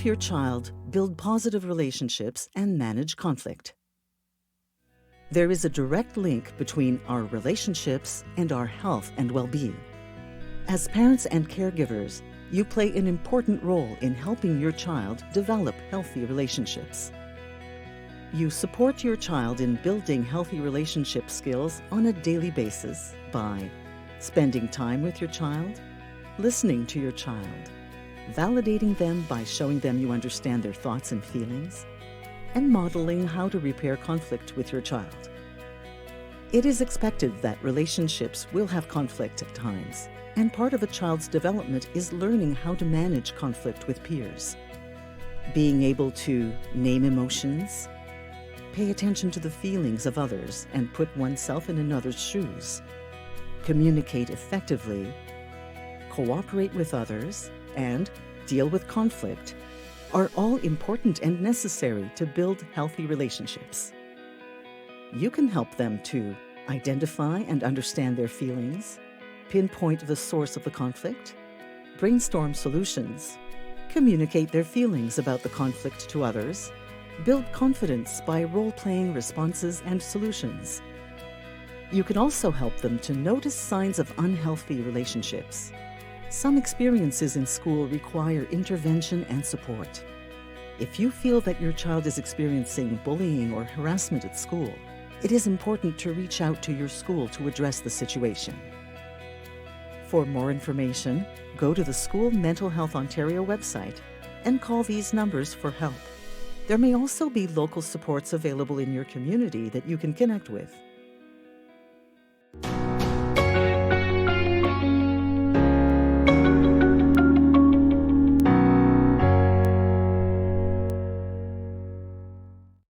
help your child build positive relationships and manage conflict. There is a direct link between our relationships and our health and well-being. As parents and caregivers, you play an important role in helping your child develop healthy relationships. You support your child in building healthy relationship skills on a daily basis by spending time with your child, listening to your child, validating them by showing them you understand their thoughts and feelings, and modeling how to repair conflict with your child. It is expected that relationships will have conflict at times, and part of a child's development is learning how to manage conflict with peers. Being able to name emotions, pay attention to the feelings of others and put oneself in another's shoes, communicate effectively, cooperate with others, and deal with conflict are all important and necessary to build healthy relationships. You can help them to identify and understand their feelings, pinpoint the source of the conflict, brainstorm solutions, communicate their feelings about the conflict to others, build confidence by role-playing responses and solutions. You can also help them to notice signs of unhealthy relationships. Some experiences in school require intervention and support. If you feel that your child is experiencing bullying or harassment at school, it is important to reach out to your school to address the situation. For more information, go to the School Mental Health Ontario website and call these numbers for help. There may also be local supports available in your community that you can connect with.